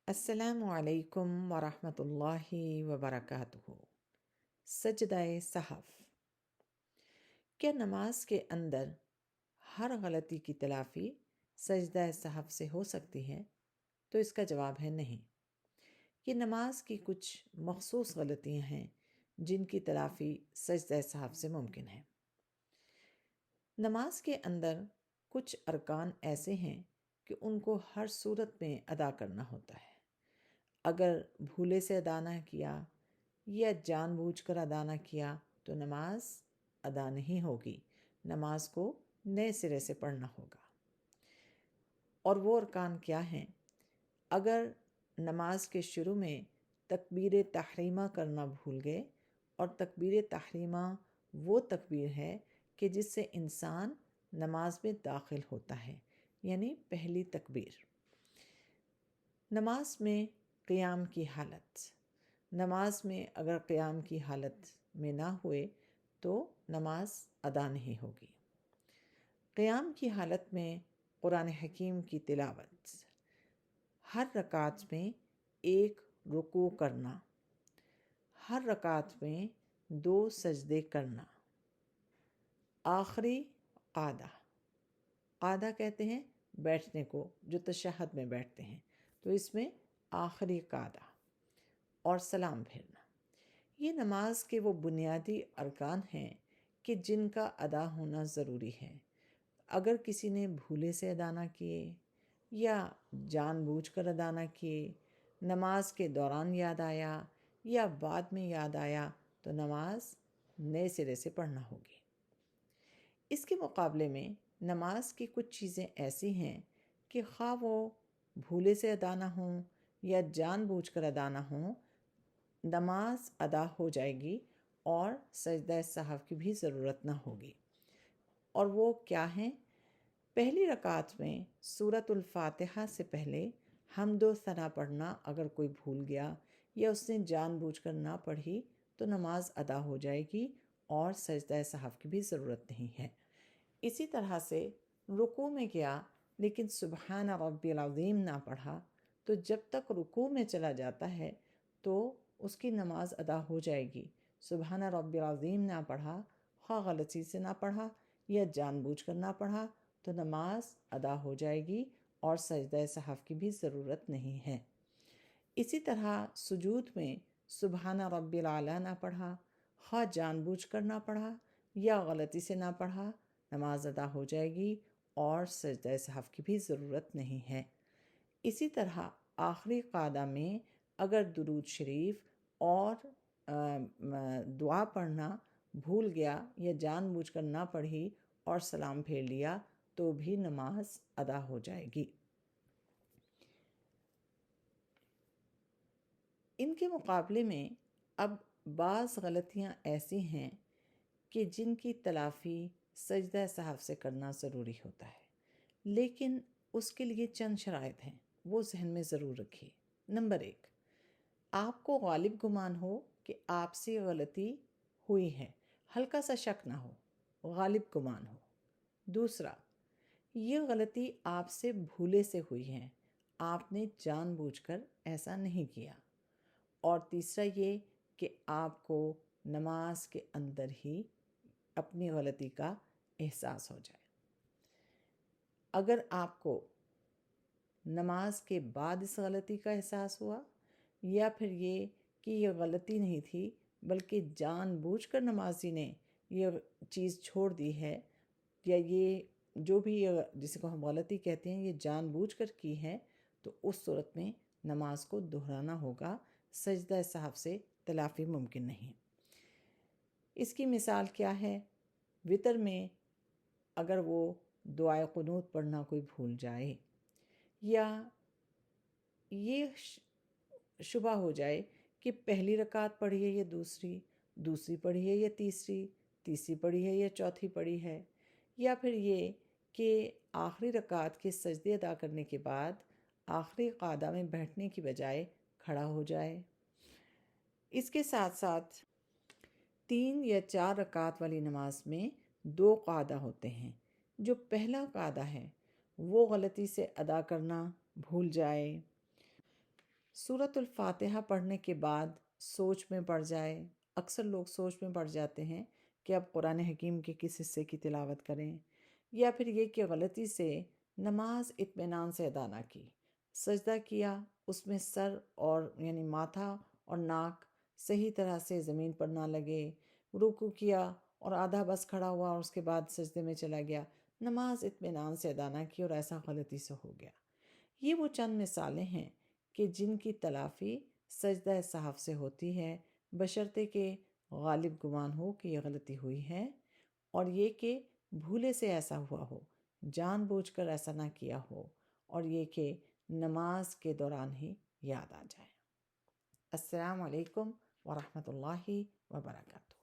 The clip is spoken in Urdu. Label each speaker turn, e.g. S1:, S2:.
S1: السلام علیکم ورحمۃ اللہ وبرکاتہ۔ سجدہ سہو۔ کیا نماز کے اندر ہر غلطی کی تلافی سجدہ سہو سے ہو سکتی ہے؟ تو اس کا جواب ہے نہیں۔ یہ نماز کی کچھ مخصوص غلطیاں ہیں جن کی تلافی سجدہ سہو سے ممکن ہے۔ نماز کے اندر کچھ ارکان ایسے ہیں کہ ان کو ہر صورت میں ادا کرنا ہوتا ہے۔ اگر بھولے سے ادا نہ کیا یا جان بوجھ کر ادا نہ کیا تو نماز ادا نہیں ہوگی، نماز کو نئے سرے سے پڑھنا ہوگا۔ اور وہ ارکان کیا ہیں؟ اگر نماز کے شروع میں تکبیر تحریمہ کرنا بھول گئے، اور تکبیر تحریمہ وہ تکبیر ہے کہ جس سے انسان نماز میں داخل ہوتا ہے، یعنی پہلی تکبیر۔ نماز میں قیام کی حالت، نماز میں اگر قیام کی حالت میں نہ ہوئے تو نماز ادا نہیں ہوگی۔ قیام کی حالت میں قرآن حکیم کی تلاوت، ہر رکعت میں ایک رکوع کرنا، ہر رکعت میں 2 سجدے کرنا، آخری قعدہ، قعدہ کہتے ہیں بیٹھنے کو، جو تشہد میں بیٹھتے ہیں، تو اس میں آخری قعدہ، اور سلام پھیرنا۔ یہ نماز کے وہ بنیادی ارکان ہیں کہ جن کا ادا ہونا ضروری ہے۔ اگر کسی نے بھولے سے ادا نہ کیے یا جان بوجھ کر ادا نہ کیے، نماز کے دوران یاد آیا یا بعد میں یاد آیا تو نماز نئے سرے سے پڑھنا ہوگی۔ اس کے مقابلے میں نماز کی کچھ چیزیں ایسی ہیں کہ خواہ وہ بھولے سے ادا نہ ہوں یا جان بوجھ کر ادا نہ ہوں، نماز ادا ہو جائے گی اور سجدہ سہو کی بھی ضرورت نہ ہوگی۔ اور وہ کیا ہیں؟ پہلی رکعت میں سورۃ الفاتحہ سے پہلے حمد و ثنا پڑھنا اگر کوئی بھول گیا یا اس نے جان بوجھ کر نہ پڑھی تو نماز ادا ہو جائے گی اور سجدہ سہو کی بھی ضرورت نہیں ہے۔ اسی طرح سے رکوع میں گیا لیکن سبحان ربی العظیم نہ پڑھا تو جب تک رکوع میں چلا جاتا ہے تو اس کی نماز ادا ہو جائے گی۔ سبحان ربی العظیم نہ پڑھا، خواہ غلطی سے نہ پڑھا یا جان بوجھ کر نہ پڑھا تو نماز ادا ہو جائے گی اور سجدہ سہو کی بھی ضرورت نہیں ہے۔ اسی طرح سجود میں سبحان ربی الاعلیٰ نہ پڑھا، خواہ جان بوجھ کر نہ پڑھا یا غلطی سے نہ پڑھا، نماز ادا ہو جائے گی اور سجدہ سہو کی بھی ضرورت نہیں ہے۔ اسی طرح آخری قعدہ میں اگر درود شریف اور دعا پڑھنا بھول گیا یا جان بوجھ کر نہ پڑھی اور سلام پھیر لیا تو بھی نماز ادا ہو جائے گی۔ ان کے مقابلے میں اب بعض غلطیاں ایسی ہیں کہ جن کی تلافی سجدہ سہو سے کرنا ضروری ہوتا ہے، لیکن اس کے لیے چند شرائط ہیں، وہ ذہن میں ضرور رکھیے۔ نمبر 1، آپ کو غالب گمان ہو کہ آپ سے غلطی ہوئی ہے، ہلکا سا شک نہ ہو، غالب گمان ہو۔ دوسرا، یہ غلطی آپ سے بھولے سے ہوئی ہے، آپ نے جان بوجھ کر ایسا نہیں کیا۔ اور تیسرا یہ کہ آپ کو نماز کے اندر ہی اپنی غلطی کا احساس ہو جائے۔ اگر آپ کو نماز کے بعد اس غلطی کا احساس ہوا یا پھر یہ کہ یہ غلطی نہیں تھی بلکہ جان بوجھ کر نمازی نے یہ چیز چھوڑ دی ہے، یا یہ جو بھی جسے کو ہم غلطی کہتے ہیں یہ جان بوجھ کر کی ہے، تو اس صورت میں نماز کو دہرانا ہوگا، سجدہ سہو سے تلافی ممکن نہیں۔ اس کی مثال کیا ہے؟ وتر میں اگر وہ دعائے قنوت پڑھنا کوئی بھول جائے یا یہ شبہ ہو جائے کہ پہلی رکعت پڑھی ہے یا دوسری پڑھی ہے یا تیسری پڑھی ہے یا چوتھی پڑھی ہے، یا پھر یہ کہ آخری رکعت کے سجدے ادا کرنے کے بعد آخری قعدہ میں بیٹھنے کی بجائے کھڑا ہو جائے۔ اس کے ساتھ ساتھ 3 یا 4 رکعت والی نماز میں 2 قعدہ ہوتے ہیں، جو پہلا قعدہ ہے وہ غلطی سے ادا کرنا بھول جائے سورۃ الفاتحہ پڑھنے کے بعد سوچ میں پڑ جائے، اکثر لوگ سوچ میں پڑ جاتے ہیں کہ اب قرآن حکیم کے کس حصے کی تلاوت کریں، یا پھر یہ کہ غلطی سے نماز اطمینان سے ادا نہ کی، سجدہ کیا، اس میں سر اور یعنی ماتھا اور ناک صحیح طرح سے زمین پر نہ لگے، رکوع کیا اور آدھا بس کھڑا ہوا اور اس کے بعد سجدے میں چلا گیا، نماز اطمینان سے ادا نہ کی اور ایسا غلطی سے ہو گیا۔ یہ وہ چند مثالیں ہیں کہ جن کی تلافی سجدہ صحف سے ہوتی ہے، بشرطے کہ غالب گمان ہو کہ یہ غلطی ہوئی ہے، اور یہ کہ بھولے سے ایسا ہوا ہو، جان بوجھ کر ایسا نہ کیا ہو، اور یہ کہ نماز کے دوران ہی یاد آ جائے۔ السلام علیکم ورحمۃ اللہ وبرکاتہ۔